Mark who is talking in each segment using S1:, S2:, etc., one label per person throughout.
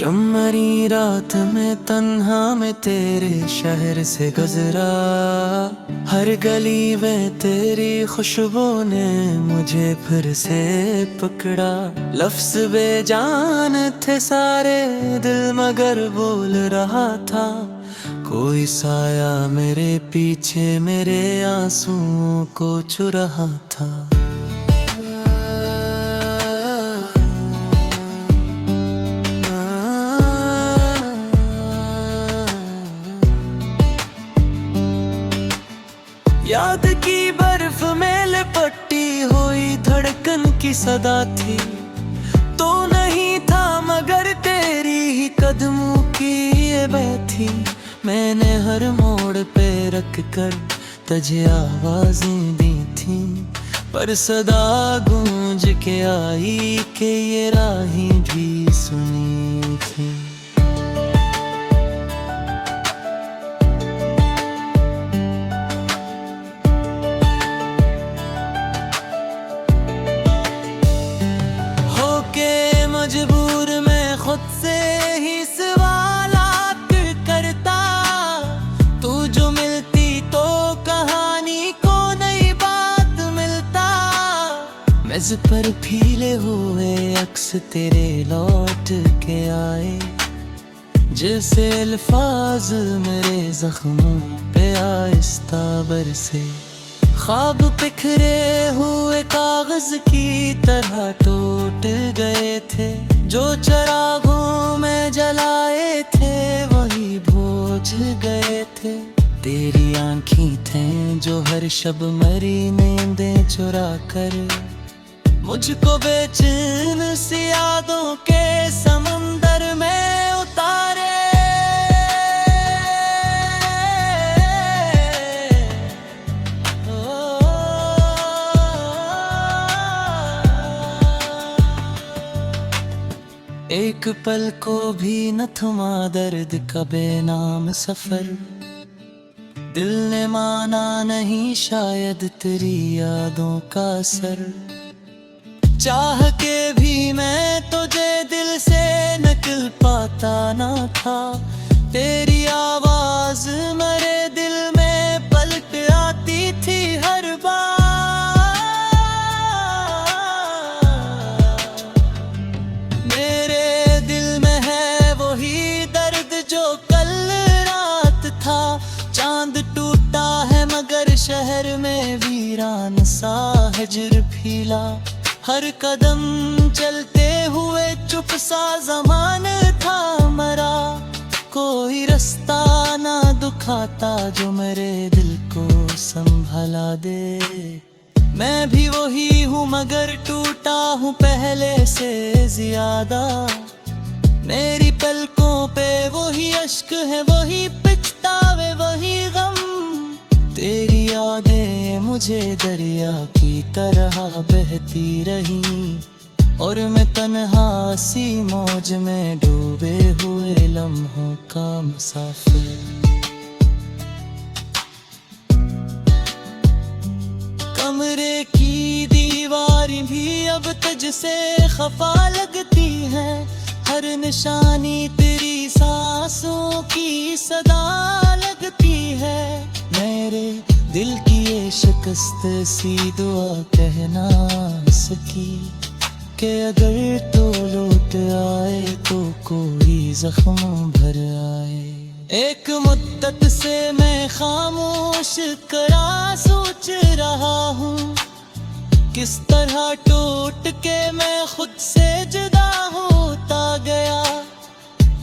S1: मरी रात में तन्हा में तेरे शहर से गुजरा। हर गली में तेरी खुशबू ने मुझे फिर से पकड़ा। लफ्ज बेजान थे सारे, दिल मगर बोल रहा था। कोई साया मेरे पीछे मेरे आंसुओं को चुरा था। याद की बर्फ में लिपटी हुई धड़कन की सदा थी। तो नहीं था मगर तेरी ही कदमों की ये बैठी। मैंने हर मोड़ पे रख कर तुझे आवाजें दी थी, पर सदा गूंज के आई कि ये राहें भी सुनी थी। मजबूर मैं खुद से ही सवालात करता। तू जो मिलती तो कहानी को नई बात मिलता। मेज पर फीले हुए अक्स तेरे लौट के आए, जैसे अल्फाज मेरे जख्मों पे आहिस्ता बरसे। ख्वाब बिखरे हुए कागज की तरह टूट गए थे। जो चरागों में जलाए थे वही बुझ गए थे। तेरी आँखें थे जो हर शब मरी नींदें चुरा कर मुझको बेचैन सी यादों के समंदर में उतारे। एक पल को भी न थमा दर्द का बेनाम सफर। दिल ने माना नहीं शायद तेरी यादों का असर। चाह के भी मैं तुझे दिल से निकल पाता ना था। तेरी आवाज मेरे दिल में पलट आती थी हर बार। टूटा है मगर शहर में वीरान सा हिजर फीला। हर कदम चलते हुए चुप सा ज़मान था मरा। कोई रास्ता ना दुखाता जो मेरे दिल को संभाला दे। मैं भी वही हूँ मगर टूटा हूँ पहले से ज्यादा। मेरी पलकों पे वही अश्क है, वही पछतावे, वही गम। तेरी यादें मुझे दरिया की तरह बहती रही, और मैं तन्हा सी मौज में डूबे हुए लम्हों का मुसाफिर। कमरे की दीवारें भी अब तुझसे खफा लगती हैं। हर निशानी तेरी सांसों की सदा लगती है। मेरे दिल की ये शिकस्त सी दुआ कहना सकी कि अगर तो लौट आए तो कोई जख्म भर आए। एक मुद्दत से मैं खामोश करा सोच रहा हूँ, किस तरह टूट के मैं खुद से जुदा होता गया।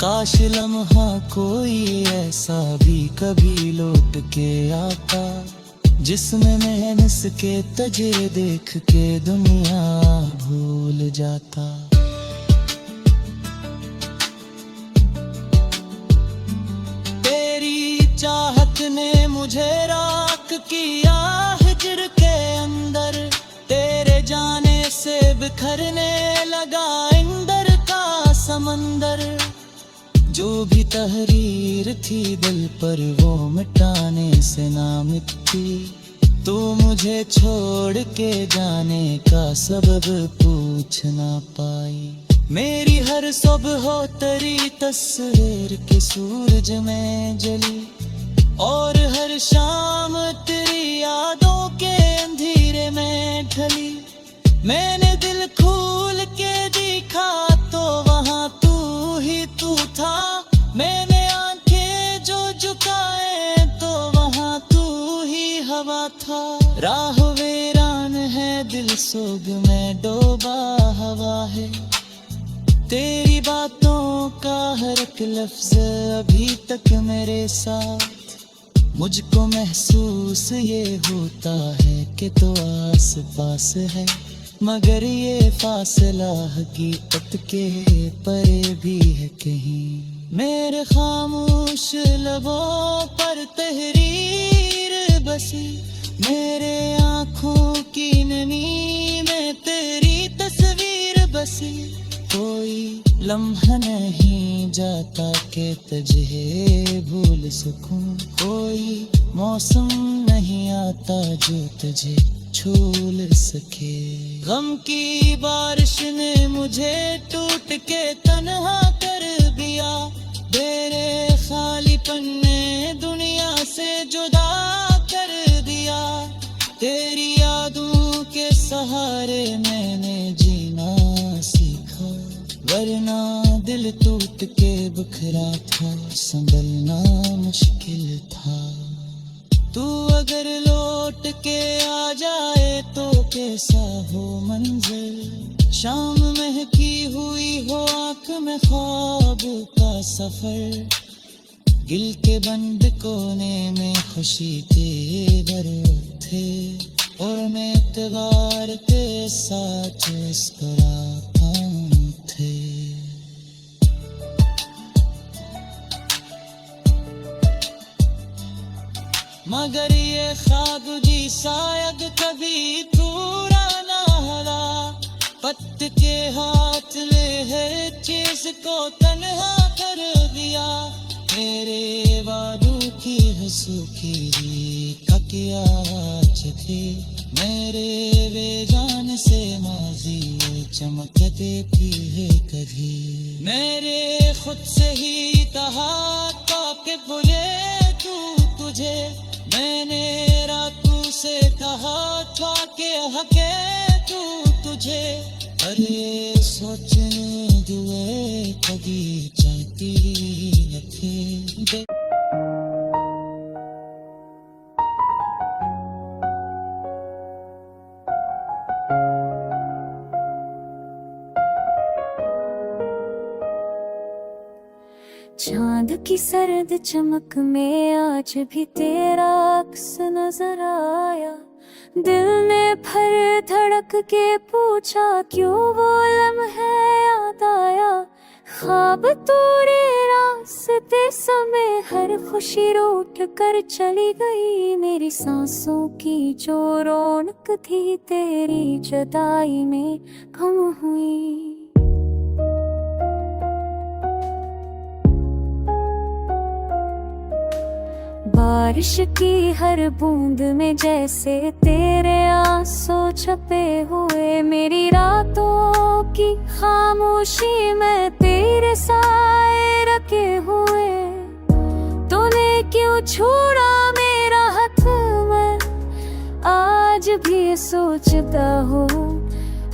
S1: काश लम्हा कोई ऐसा भी कभी लौट के आता, जिसमें मैं हंस के तुझे देख के दुनिया भूल जाता। तेरी चाहत ने मुझे राख किया हिजर के अंदर। तेरे जाने से बिखरने लगा इंदर का समंदर। जो भी तहरीर थी दिल पर वो मिटाने से ना मिटती। तू मुझे छोड़ के जाने का सबब पूछ ना पाई। मेरी हर सुबह हो तेरी तस्वीर के सूरज में जली, और हर शाम तेरी यादों के अंधेरे में ढली। मैंने दिल खोल के देखा तो वहाँ तू ही तू था, मैंने आंखें जो झुकाए तो वहाँ तू ही हवा था। राह वीरान है दिल सोग में डूबा हवा है, तेरी बातों का हर एक लफ्ज अभी तक मेरे साथ। मुझको महसूस ये होता है कि तो आस पास है, मगर ये फासला हकीकत के परे भी है कहीं। मेरे खामोश लबों पर तहरीर बसी, मेरे आँखों की नमी में तेरी तस्वीर बसी। कोई लम्हा नहीं जाता कि तुझे भूल सकूं, कोई मौसम नहीं आता जो तुझे छूल सके। गम की बारिश ने मुझे टूट के तन्हा कर दिया, तेरे खालीपन ने दुनिया से जुदा कर दिया। तेरी यादों के सहारे मैंने जीना सीखा, वरना दिल टूट के बिखरा था, संभलना मुश्किल था। तू अगर लौट के आ जाए तो कैसा हो मंज़िल, शाम महकी हुई हो आँख में ख्वाब का सफर। दिल के बंद कोने में खुशी के बरत थे, और मैं इतबार के साथ मुस्कुराता थे। मगर ये ख्वाब जी शायद कभी पूरा ना होला, पत्त के हाथ ले हर चीज को तन्हा कर दिया। मेरे वादों की सूखी का क्या थे, मेरे बेजान से माजी चमकते भी है कभी। मेरे खुद से ही कहा था कि भूले तू तुझे, मैंने रातों से कहा था कि हके तू तुझे। अरे सोचने दुए कभी चाहती थी।
S2: चांद की सर्द चमक में आज भी तेरा अक्स नजर आया। दिल ने फिर धड़क के पूछा क्यों वो लम्हा याद आया। ख्वाब तोड़े रास्ते समय हर खुशी रूठ कर चली गई। मेरी सांसों की जो रौनक थी तेरी जुदाई में कम हुई। बारिश की हर बूंद में जैसे तेरे आंसू छपे हुए। मेरी रातों की खामोशी में तेरे साए रखे हुए। तूने क्यों छोड़ा मेरा हाथ, मैं आज भी सोचता हूँ।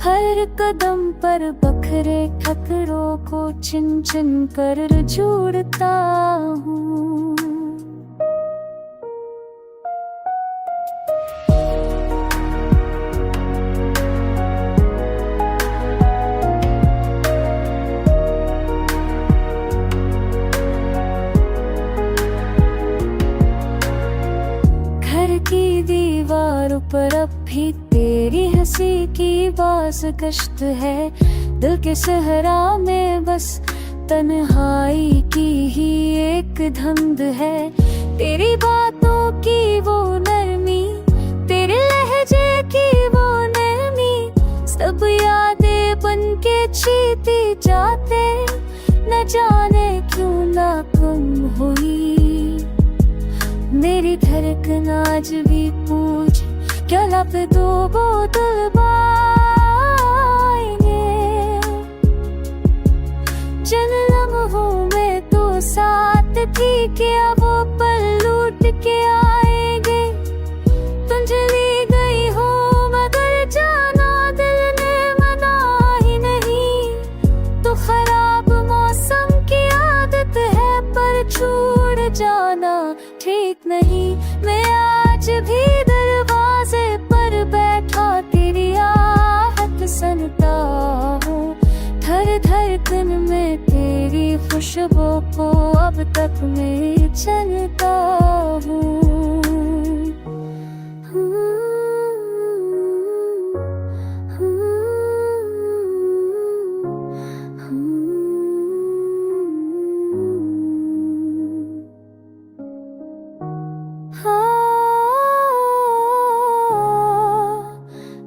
S2: हर कदम पर बखरे ठकरों को चिन चिन कर जोड़ता हूँ। पर अब भी तेरी हंसी की बाज़ गश्त है। दिल के सहरा में बस तन्हाई की ही एक धुंध है। तेरी बातों की वो नरमी, तेरे लहजे की वो नरमी, सब यादें बन के छीती जाते। न जाने क्यों ना कम हुई मेरी धड़कन आज भी पूछ क्या लब दो बोतल पाएंगे। जिन लम्हों में तो साथ थी, क्या वो पल लूट के आएंगे। तुझे ली गई हो मगर जाना दिल ने मना ही नहीं। तो खराब मौसम की आदत है पर छूट जाना ठीक नहीं। मैं आज भी दरवाजे पर बैठा तेरी आहट सुनता हूँ। धर धड़कन में तेरी खुशबू को अब तक मैं चलता हूँ।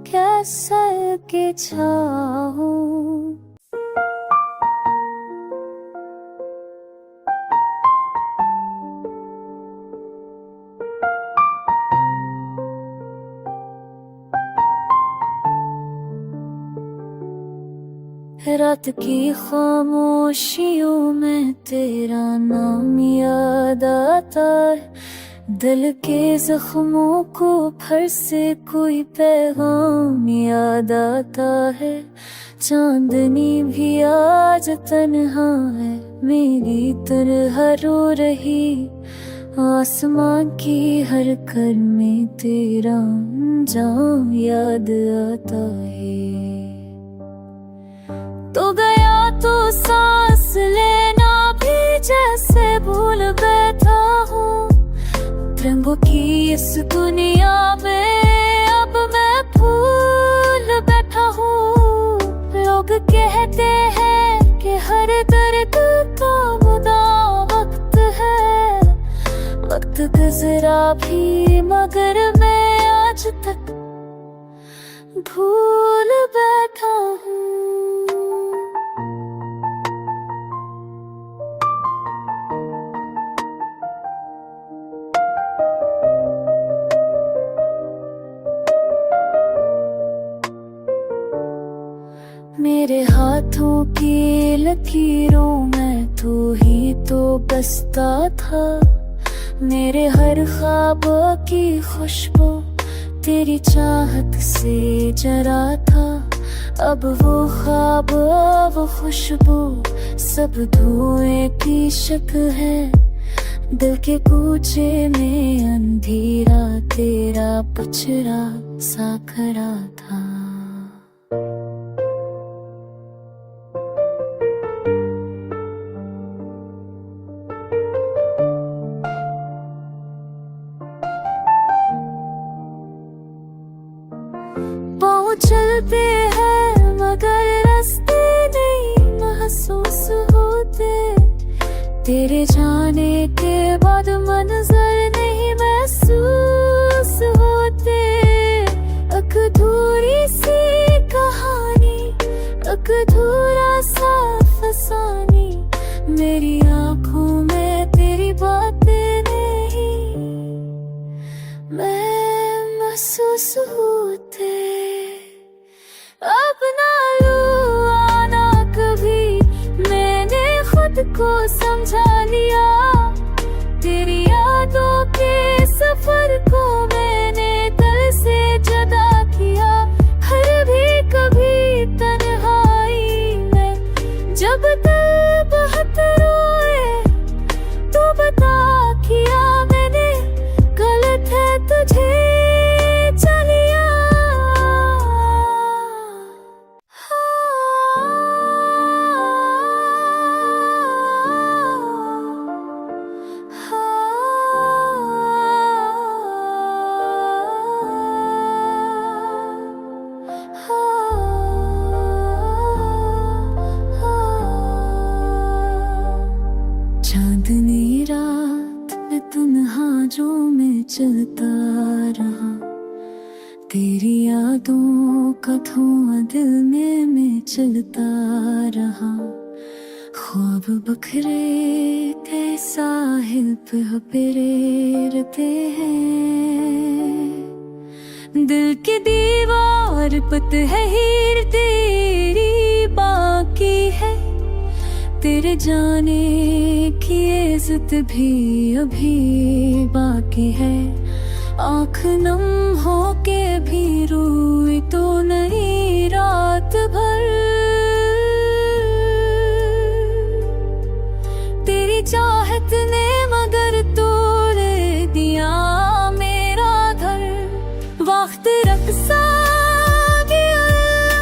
S2: कैसा के चाहूं। रात की खामोशियों में तेरा नाम याद आता है। दिल के जख्मों को फिर से कोई पैगाम याद आता है। चांदनी भी आज तन्हा है, मेरी तरह रो रही। आसमां की हर कर में तेरा अंजाम याद आता है। तो गया तो सांस लेना भी जैसे भूल बैठा हूँ। रंगों की इस दुनिया में अब मैं भूल बैठा हूँ। लोग कहते हैं कि हर दर्द का मुदा वक्त है। वक्त गुजरा भी मगर मैं आज तक भूल बैठा हूँ। मेरे हाथों की लकीरों में तू ही तो बसता था। मेरे हर ख्वाब की खुशबू तेरी चाहत से जरा था। अब वो ख्वाब वो खुशबू सब धुएं की शक है। दिल के कूचे में अंधेरा तेरा पचरा सा खड़ा था। पाँव चलते हैं मगर रास्ते नहीं महसूस होते। तेरे जाने के बाद मंजर नहीं महसूस होते। अधूरी सी कहानी, अधूरा सा फसानी। मेरी आँखों में तेरी बातें नहीं मैं महसूस होते। अब ना लूँ आना कभी, मैंने खुद को समझा लिया। तेरी यादों के सफर को मैंने दिल से जुदा किया। हर भी कभी तन्हाई में जब दिल बहुत रोए तो बता किया मैंने गलत है तुझे चलिया। चांदनी रात में तन्हा जो मैं चलता रहा। तेरी यादों का धुआं दिल में मैं चलता रहा। ख्वाब बखरे थे साहिल पे पेरेरते हैं। दिल की दीवार पत है हीर तेरी बाकी है। तेरे जाने की ये जिद भी अभी बाकी है। आँख नम हो के भी रोई तो नहीं रात भर। तेरी चाहत ने मगर तोड़ दिया मेरा घर। वक्त रक्सा गया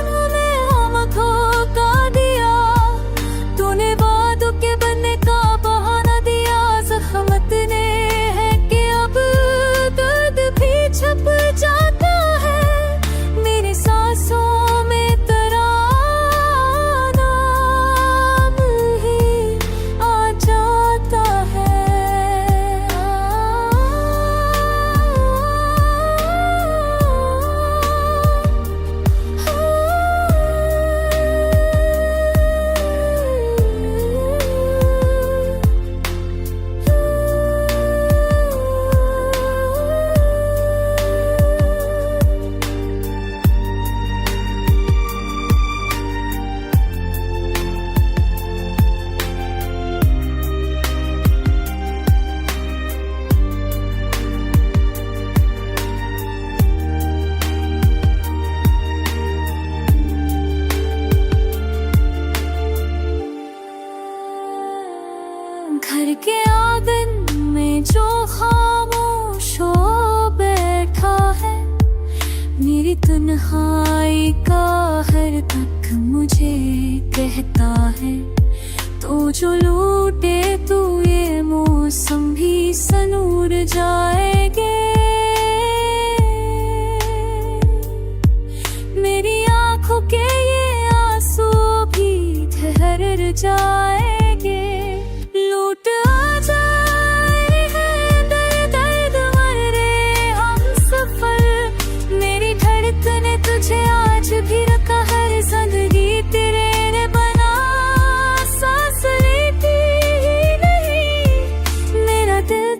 S2: मुझे हमको का दिया। तूने वादों के बनने का बहाना दिया। ज़ख्मत ने है कि अब दर्द भी छप जाता है। मेरी सांसों में तेरा नाम ही आ जाता है। घर के आंगन में जो खामोश हो बैठा है। मेरी तन्हाई का हर तक मुझे कहता है। तो जो लूटे तू ये मौसम भी सनूर जाएंगे। मेरी आंखों के ये आंसू भी ठहर जाएंगे। लूट आ जाए हैं दर्द मरे हम सफर। मेरी धड़कने तुझे आज भी रखा हर जिंदगी तेरे ने बना। सांस लेती ही नहीं मेरा दिल